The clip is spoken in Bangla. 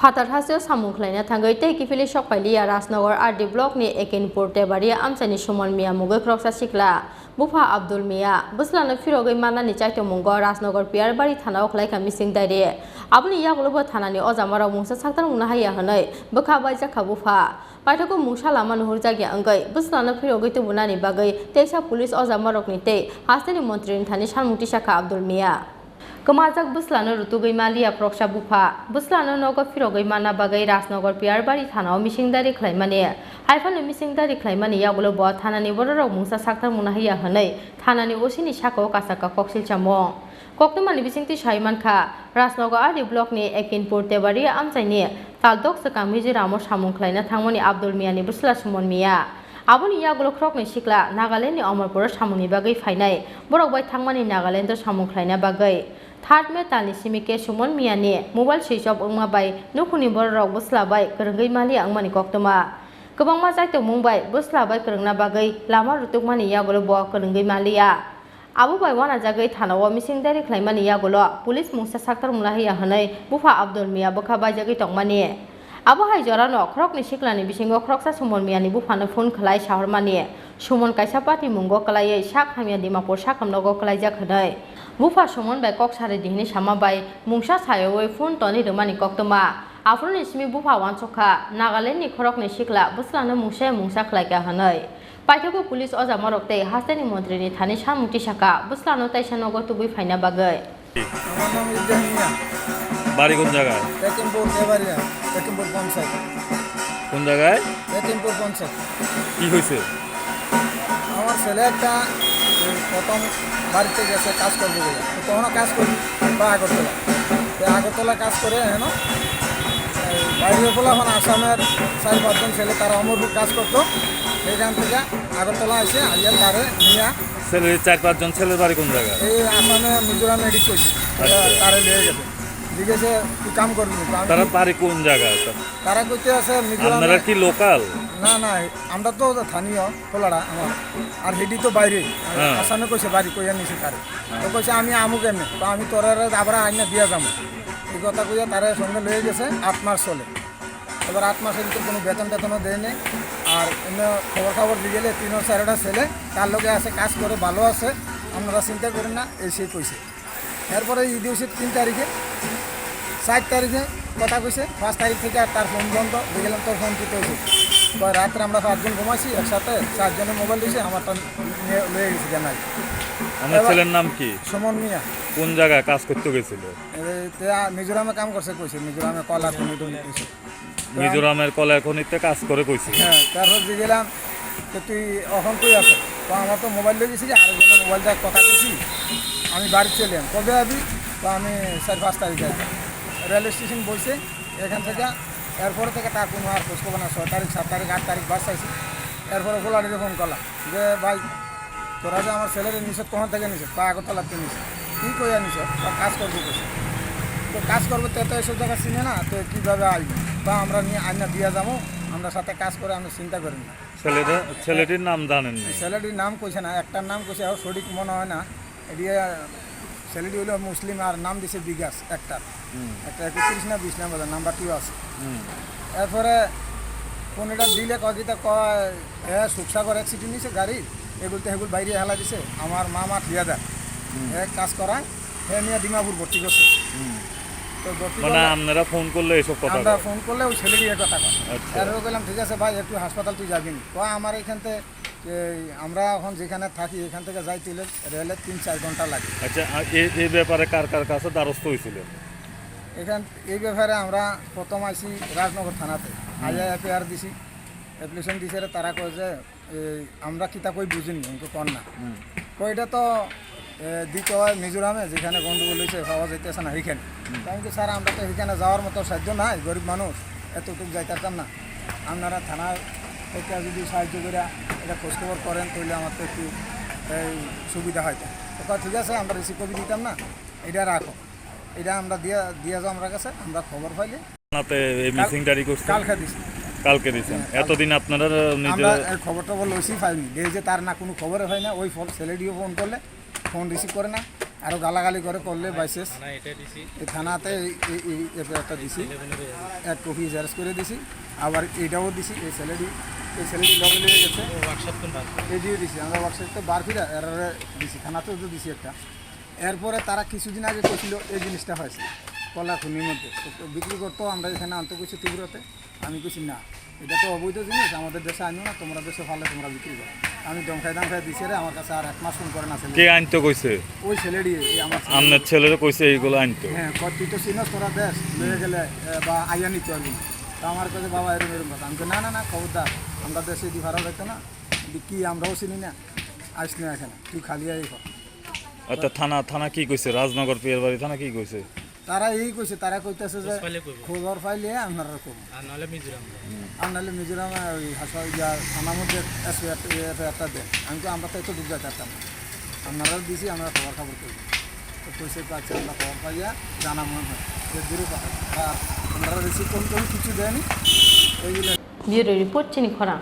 फातार हासियाव सामु खलायना थांगै तै किफिलि सकपाइलिया राजनगर आरडी ब्लकनि एकिनपुर टेबारि आमसानि सुमन मिया मुगै ख्रकसा सिख्ला बुफा आब्दुल मिया बुस्लानो फिरगै मानानि चाइतो मुंगो राजनगर पियारबारि थानाव खलायखा मिसिं दाइरे आबुनि यागलबो थानानि अजामाराव मुंसा साक्तार मुना हाया हनै बोखाबाय जाखा बुफा पाइथको मुंसा लामा नुहुर जागिया अंगै बुस्लानो फिरगै तुबुनानि बागै तेसा पुलिस अजामारकनि तै हास्तानि मन्त्रिनि थानि सानमुक्ति शाखा आब्दुल मिया कमाजक बुस्लानो रुतुगै मालिया प्रक्सा बुफा बुस्लानो नगो फिरगै माना बागै राजनगर पियारबारि थानाव मिसिंदारि खलायमाने हाइफानो मिसिंदारि खलायमाने यागुलो ब थानानि बरराव मुंसा साक्तार मुना हाया हनै थानानि ओसिनि शाखाव कासाका कक्सिल चामं कक्तमानि बिसिंति साइमानखा राजनगर आरडी ब्लकनि एकिनपुर टेबारि आमसाइनि तालदक सका मिजिरामो सामुं खलायना थांमोनि आब्दुल मियानि बुस्ला सुमन मिया आबुनि यागुलो ख्रकनि सिख्ला नागालेण्डनि अमरपुर सामुंनि बागै फायनाय बरकबाय थांमानि नागालेण्ड सामुं खलायना बागै थार्ड मे तालनि सिमिके सुमन मियानि मबाइल सुइच अफ अंमाबाय नुखुनि बरराव बुस्लाबाय गोरोंगै मालि आंमानि कक्तमा गोबांमा जायतो मुंबाय बुस्लाबाय गोरोंना बागै लामा रुतुकमानि यागुलो ब गोरोंगै मालिया आबु बाय वाना जागै थानाव मिसिंदारि खलायमानि यागुलो पुलिस मुंसा साक्तार मुना हैया हनै बुफा आब्दुल मिया बोखा बाय जागै तंमानि आबु हाय जरानो ख्रकनि सिख्लानि बिसिंगो ख्रकसा सुमन मियानि बुफानो फोन खलाय साहरमानि सुमन कायसा पार्टी मुंगो कलायै साक हामिया दिमापुर साकमनगो कलाय जाखनै बुफा सुमन बाय कक्सारे दिहनि सामा बाय मुंसा सायवै फोन तनि रमानि कक्तमा आफुरनि सिमि बुफा वानसखा नागालेण्डनि ख्रकनि सिख्ला बुस्लानो मुंसा खलायका हनै पाइथको पुलिस अजामारकते हास्तानि मन्त्रिनि थानि सानमुक्ति शाखा बुस्लानो ताइसानगो तुबै फायना बागै আমার নাম ইব্রাহিম মিয়া। বাড়ি কোন জায়গায়? একিমপুর দেবারিয়া, একিমপুর পঞ্চায়েত। কোন জায়গায়? একিমপুর পঞ্চায়েত। কি হয়েছে? আমার ছেলে একটা প্রথম বাড়িতে গেছে কাজ করবে বলে, তো তখনও কাজ করি বা আগরতলা, তো আগরতলা কাজ করে হেন বাইরে বলে এখন আসামের 4-5 জন ছেলে তারা অমরপুর কাজ করতো, সেইখান থেকে আগরতলা এসে আইয়ার তারে নিয়ে ছেলে 4-5 জন ছেলের বাড়ি কোন জায়গায়? এই আসামে মিজোরামে এডিট করছি, তারে লিয়ে গেছে জিজ্ঞেসে তুই কাম করবি তারা বাড়ি কোন জায়গায়? তারা কইতে আছে মিজোরাম। আপনারা কি লোকাল? না না আমরা তো স্থানীয় খোলাড়া আমার, আর হেডি তো বাইরে আসামে কইছে বাড়ি কইয়া নিছে তারে, তো কইছে আমি আমু কেমনে, তো আমি তোরা আবার আইনা দিয়া যাবো এই কথা কইয়া তারে সঙ্গে লয়ে গেছে 8 মাস চলে। এবার 8 মাসের ভিতরে কোনো বেতন টেতনও দেয় নেই, আর এমনি খবর দিয়ে গেলে 3-4টা ছেলে তার লগে আছে কাজ করে ভালো আছে, আপনারা চিন্তা করেন না এই সেই কইছে। এরপরে ঈদ হয়েছে 3 তারিখে, 4 তারিখে কথা কইছে, 5 তারিখ থেকে আর তার ফোন বন্ধ। দেখলাম তোর ফোন কিতে হয়েছে, রাত্রে আমরা 5 জন ঘুমাইছি একসাথে, 4 জনের মোবাইল দিয়েছে, আমারটা নিয়ে লয়ে গেছি জানাই। আমার ছেলের নাম কি? সুমন মিয়া। কোন জায়গায় কাজ করতে গেছিল? মিজোরামে কাম করছে কইছে, মিজোরামে কলা খনি কইছে, মিজোরামের কলা খনিতে কাজ করে কইছে। হ্যাঁ, তারপর দিয়ে গেলাম তো তুই এখন কই আছো, তো আমার তো মোবাইল লয়ে গেছি, আরেকজনের মোবাইলটা কথা কইছি, আমি বাড়ি চলে এলাম। কবে আবি? তো আমি 4-5 তারিখে আসি। রেল স্টেশন বসে এখান থেকে, এরপরে থেকে তার কোনো আর খোঁজ খবর না। 6 তারিখ, 7 তারিখ, 8 তারিখ বাস আইছি। এরপরে খোলাড়িতে ফোন করলাম যে ভাই তোরা যে আমার ছেলের নিষেধ কখন থেকে নিষেধ, তা আগরতলাতে নিষেধ, কী কইয়া নিষেধ, তা কাজ করবো কইছে। তো কাজ করবো তো এত এসব জায়গা চিনে না, তো কীভাবে আসবো, তা আমরা নিয়ে আইনা দিয়ে যাবো, আমরা সাথে কাজ করে আমি চিন্তা করি না। ছেলেটির নাম জানেন না? ছেলেটির নাম কইছে না, একটার নাম কইছে, আর সঠিক মনে হয় না। এদিকে ছেলেটি হলো মুসলিম, আর নাম দিছে বিকাশ, একটা 31 না 20 নাম্বার, নাম্বার 2 আছে। এরপরে কোনটা দিলে কয়টা কয় সুখসাগর অ্যাক্সিডেন্ট নিছে গাড়ি, এগুলোতে সেগুলো বাইরে হেলা দিছে। আমার মামা ঠিকাদার কাজ করায়, হে নিয়ে ডিমাপুর ভর্তি করছে। তো মানে আপনারা ফোন করলে এসব কথা? আমরা ফোন করলে ওই ছেলেরই কথা কয়। এরপরে বললাম ঠিক আছে ভাই একটু হাসপাতাল তুই যাবি নি, কয় আমার এখান থেকে আমরা এখন যেখানে থাকি এখান থেকে যাই তুলে রেলে 3-4 ঘন্টা লাগে। আচ্ছা, এই ব্যাপারে কার কার কাছে দ্বারস্থ হয়েছিল? এই ব্যাপারে আমরা প্রথম আইসি রাজনগর থানাতে, আইয়া এফআইআর দিছি, অ্যাপ্লিকেশন দিছে, তারা কয় যে আমরা কিতা কই বুঝিনি, অঙ্ক কর না, কইটা তো দিতে হয় মিজোরামে যেখানে গন্ডগোল হয়েছে, পাওয়া যাইতেছে না সেইখানে। আমি তো স্যার আমরা তো সেইখানে যাওয়ার মতো সাহায্য নাই, গরিব মানুষ, এতটুকু যাইতাম না, আপনারা থানার থেকে যদি সাহায্য করে এটা খোঁজখবর করেন তাহলে আমার তো একটু সুবিধা হয়। তো ঠিক আছে আমরা রিসিভ কপি দিতাম না, এটা রাখো, এটা আমরা দিয়ে যাও আমার কাছে, আমরা খবর পাইলে কালকে দিচ্ছেন। এতদিন আপনারা আমরা খবর টবর লইছি পাইনি, যে তার না কোনো খবরে হয় না, ওই ছেলেটিও ফোন করলে ফোন রিসিভ করে না, আরও গালাগালি করে করলে বাইসেস এই থানাতে এই এফআইআরটা দিছি, এক কপি জেরক্স করে দিছি, আবার এইটাও দিছি। এই ছেলেটি লগে লেগে গেছে, এই দিয়ে দিছি আমরা ওয়ার্কশপে বার ফিরা এরারে দিছি, থানাতেও তো দিছি একটা। এরপরে তারা কিছুদিন আগে করছিল এই জিনিসটা হয়েছে কলা খুনির মধ্যে তো বিক্রি করতো, আমরা এখানে আনতে করছি তীব্রতে। আমি কিছু না, এটা তো অবৈধ জিনিস, আমাদের দেশে আনিও না, তোমরা দেশে ফালে তোমরা বিক্রি করো। আমি দমখাই দিছি রে, আমার কাছে আর 1 মাস ফোন করে না ছেলে। কে আনতে কইছে? ওই ছেলেটি আমার ছেলে। আপনার ছেলেরা কইছে এইগুলো আনতো? হ্যাঁ, তুই তো চিনস তোরা দেশ লয়ে গেলে বা আইয়া নিতে পারবি না। তো আমার কাছে বাবা এরকম কথা। আমি না না না খবরদার, আমরা দেশে এটি ভাড়া রাখতো না, কি আমরাও চিনি না, আইস না এখানে, তুই খালি আই কর। আচ্ছা, থানা কি কইছে? রাজনগর পিয়ার বাড়ি থানা কি কইছে? তারা এই কইছে, তারা কইতেছে যে খবর পাইলে আপনারা করুন, আর নাহলে মিজোরাম ওই হাসপাতাল থানার মধ্যে এফআইআরটা দেন। আমি তো আমরা তো একটু ঢুক যেতাম না, আপনারাও দিছি, আমরা খবর করি। তো কইছে পাচ্ছে আমরা খবর পাইয়া জানা মনে হয় যে দূরে আর আপনারা বেশি কোন কিছু দেয়নি ওইগুলো। ব্যুরো রিপোর্ট চিনি খরা।